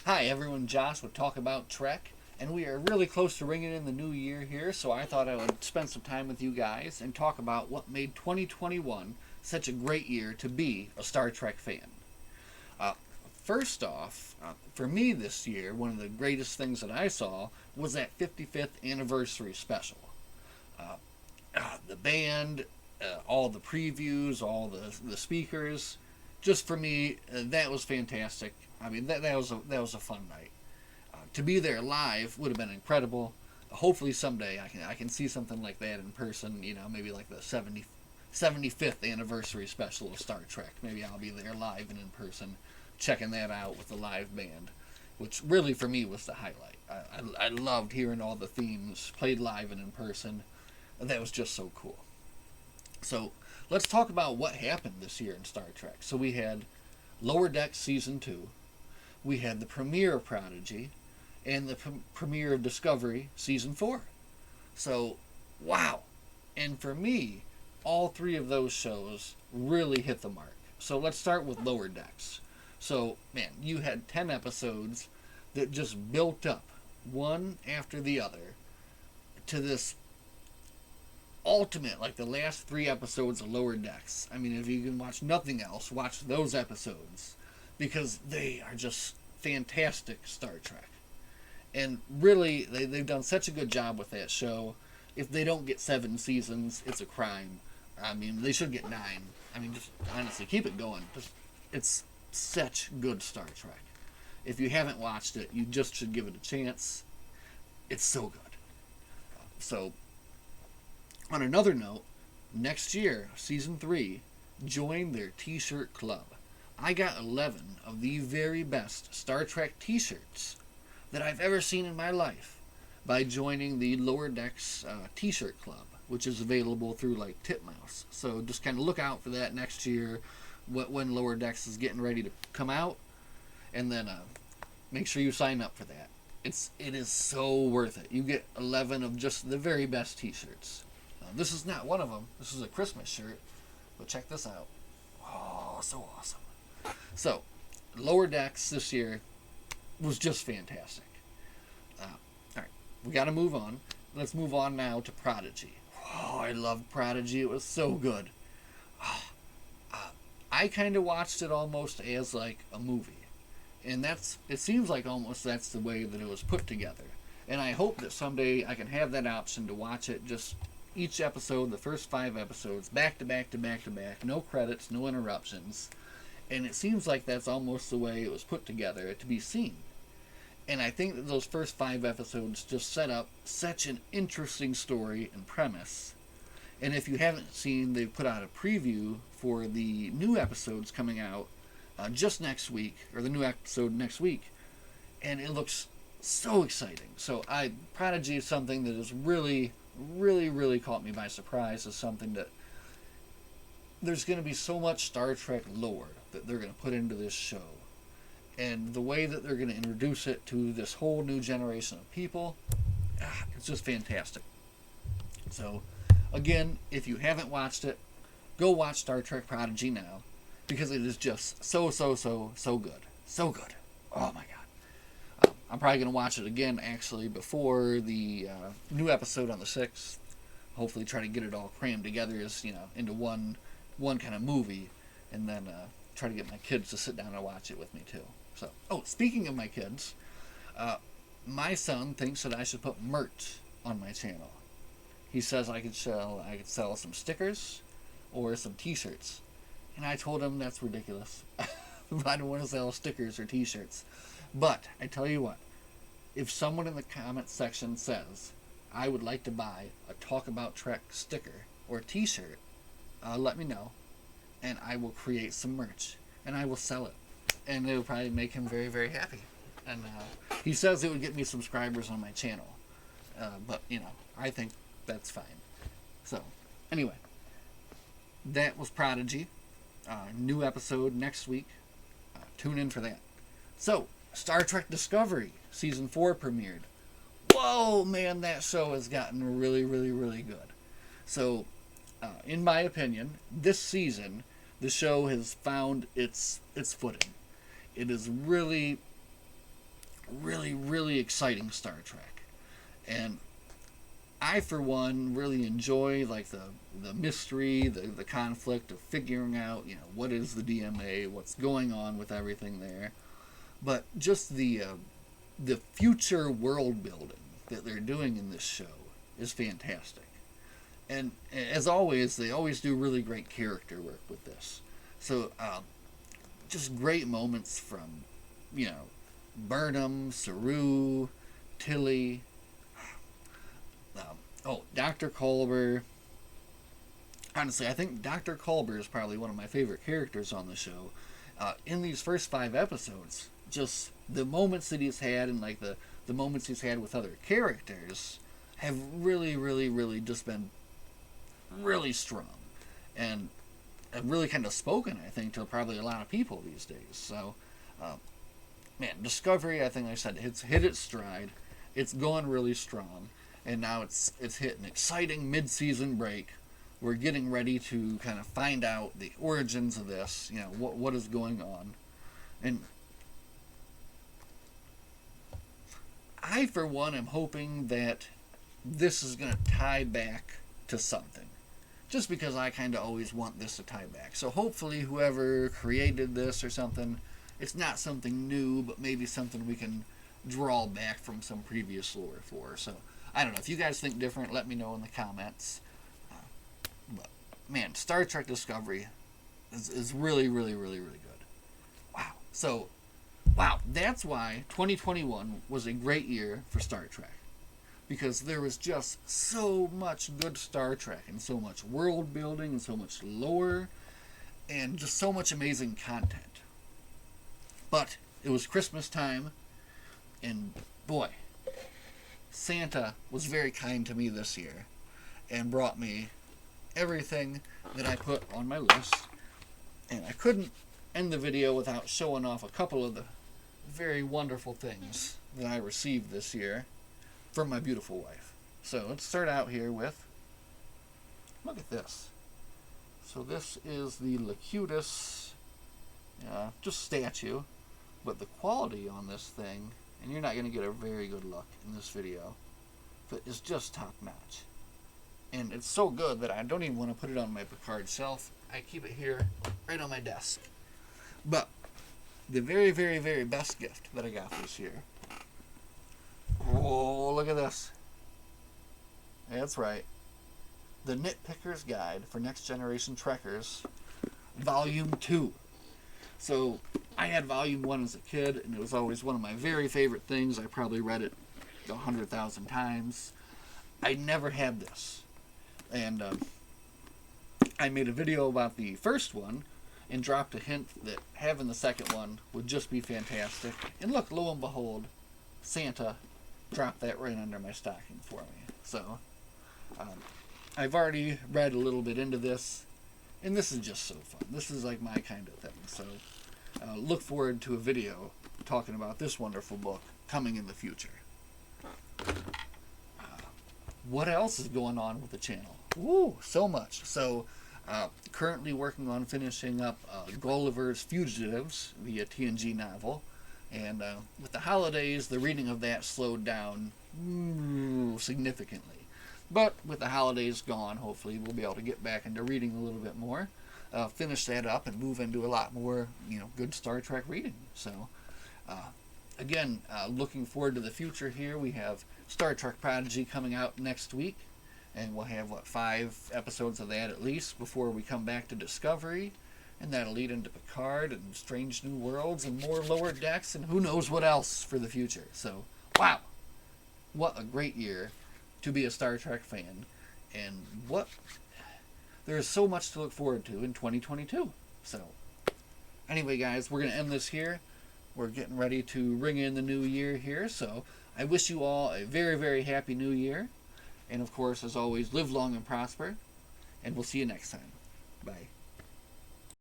Hi, everyone. Josh would talk about Trek, and we are really close to ringing in the new year here, so I thought I would spend some time with you guys and talk about what made 2021 such a great year to be a Star Trek fan. Uh, First off, for me this year, one of the greatest things that I saw was that 55th anniversary special. Uh, the band, all the previews, all the speakers. Just for me, that was fantastic. I mean, that was a fun night. To be there live would have been incredible. Hopefully someday I can see something like that in person. You know, maybe like the 75th anniversary special of Star Trek. Maybe I'll be there live and in person, checking that out with the live band, which really for me was the highlight. I loved hearing all the themes played live and in person. That was just so cool. So let's talk about what happened this year in Star Trek. So we had Lower Decks Season 2, we had the premiere of Prodigy, and the premiere of Discovery Season 4. So, wow. And for me, all three of those shows really hit the mark. So let's start with Lower Decks. So, man, you had 10 episodes that just built up one after the other to this ultimate, like the last three episodes of Lower Decks. I mean, if you can watch nothing else, watch those episodes because they are just fantastic Star Trek. And really, they've done such a good job with that show. If they don't get 7 seasons, it's a crime. I mean, they should get 9. I mean, just honestly, keep it going. It's such good Star Trek. If you haven't watched it, you just should give it a chance. It's so good. So, on another note, next year, season 3, join their t-shirt club. I got 11 of the very best Star Trek t-shirts that I've ever seen in my life by joining the Lower Decks t-shirt club, which is available through like Titmouse. So just kind of look out for that next year when Lower Decks is getting ready to come out, and then make sure you sign up for that. It is so worth it. You get 11 of just the very best t-shirts. This is not one of them. This is a Christmas shirt, but check this out. Oh, so awesome. So, Lower Decks this year was just fantastic. All right, we got to move on. Let's move on now to Prodigy. Oh, I loved Prodigy. It was so good. I kind of watched it almost as like a movie, and it seems like almost that's the way that it was put together. And I hope that someday I can have that option to watch it just each episode, the first 5 episodes, back to back to back to back, no credits, no interruptions. And it seems like that's almost the way it was put together to be seen. And I think that those first 5 episodes just set up such an interesting story and premise. And if you haven't seen, they've put out a preview for the new episodes coming out just next week, or the new episode next week. And it looks so exciting. So Prodigy is something that has really, really, really caught me by surprise. Is something that there's going to be so much Star Trek lore that they're going to put into this show. And the way that they're going to introduce it to this whole new generation of people, it's just fantastic. So, again, if you haven't watched it, go watch Star Trek Prodigy now, because it is just so, so, so, so good. So good. Oh my god. I'm probably going to watch it again, actually, before the new episode on the 6th. Hopefully try to get it all crammed together as, into one kind of movie, and then try to get my kids to sit down and watch it with me too. So, speaking of my kids, my son thinks that I should put merch on my channel. He says I could sell some stickers or some T-shirts, and I told him that's ridiculous. I don't want to sell stickers or T-shirts. But I tell you what, if someone in the comment section says I would like to buy a Talk About Trek sticker or T-shirt, let me know, and I will create some merch, and I will sell it, and it will probably make him very, very happy. And he says it would get me subscribers on my channel, but I think that's fine. So, anyway, that was Prodigy. New episode next week. Tune in for that. So, Star Trek Discovery Season 4 premiered. Whoa, man, that show has gotten really, really, really good. So, in my opinion, this season, the show has found its footing. It is really really, really exciting Star Trek. And I, for one, really enjoy like the mystery, the conflict of figuring out, what is the DMA, what's going on with everything there. But just the future world building that they're doing in this show is fantastic. And as always, they always do really great character work with this. So just great moments from, Burnham, Saru, Tilly, Dr. Culber. Honestly, I think Dr. Culber is probably one of my favorite characters on the show. In these first 5 episodes, just the moments that he's had and like the moments he's had with other characters have really, really, really just been really strong. And have really kind of spoken, I think, to probably a lot of people these days. So, man, Discovery, I think I said, it's hit its stride. It's going really strong. And now it's hit an exciting mid-season break. We're getting ready to kind of find out the origins of this, what is going on. And I, for one, am hoping that this is going to tie back to something. Just because I kind of always want this to tie back. So hopefully whoever created this or something, it's not something new, but maybe something we can draw back from some previous lore for. So I don't know. If you guys think different, let me know in the comments. But, man, Star Trek Discovery is really, really, really, really good. Wow. So, wow. That's why 2021 was a great year for Star Trek. Because there was just so much good Star Trek and so much world building and so much lore and just so much amazing content. But it was Christmas time, and boy, Santa was very kind to me this year and brought me everything that I put on my list. And I couldn't end the video without showing off a couple of the very wonderful things that I received this year from my beautiful wife. So let's start out here with, look at this. So this is the Locutus, just statue, but the quality on this thing, and you're not going to get a very good look in this video, but it's just top notch. And it's so good that I don't even want to put it on my Picard shelf. I keep it here, right on my desk. But the very, very, very best gift that I got this year, oh, look at this. That's right. The Nitpicker's Guide for Next Generation Trekkers, Volume 2. So, I had Volume 1 as a kid, and it was always one of my very favorite things. I probably read it 100,000 times. I never had this. And I made a video about the first one and dropped a hint that having the second one would just be fantastic. And look, lo and behold, Santa dropped that right under my stocking for me. So, I've already read a little bit into this, and this is just so fun. This is like my kind of thing. So, look forward to a video talking about this wonderful book coming in the future. What else is going on with the channel? Ooh, so much. So, currently working on finishing up Gulliver's Fugitives, the TNG novel. And with the holidays, the reading of that slowed down significantly. But with the holidays gone, hopefully we'll be able to get back into reading a little bit more, finish that up, and move into a lot more, good Star Trek reading. So, again, looking forward to the future here. We have Star Trek Prodigy coming out next week, and we'll have, 5 episodes of that at least before we come back to Discovery. And that'll lead into Picard and Strange New Worlds and more Lower Decks and who knows what else for the future. So, wow. What a great year to be a Star Trek fan. And there's so much to look forward to in 2022. So, anyway, guys, we're going to end this here. We're getting ready to ring in the new year here. So, I wish you all a very, very happy new year. And, of course, as always, live long and prosper. And we'll see you next time. Bye.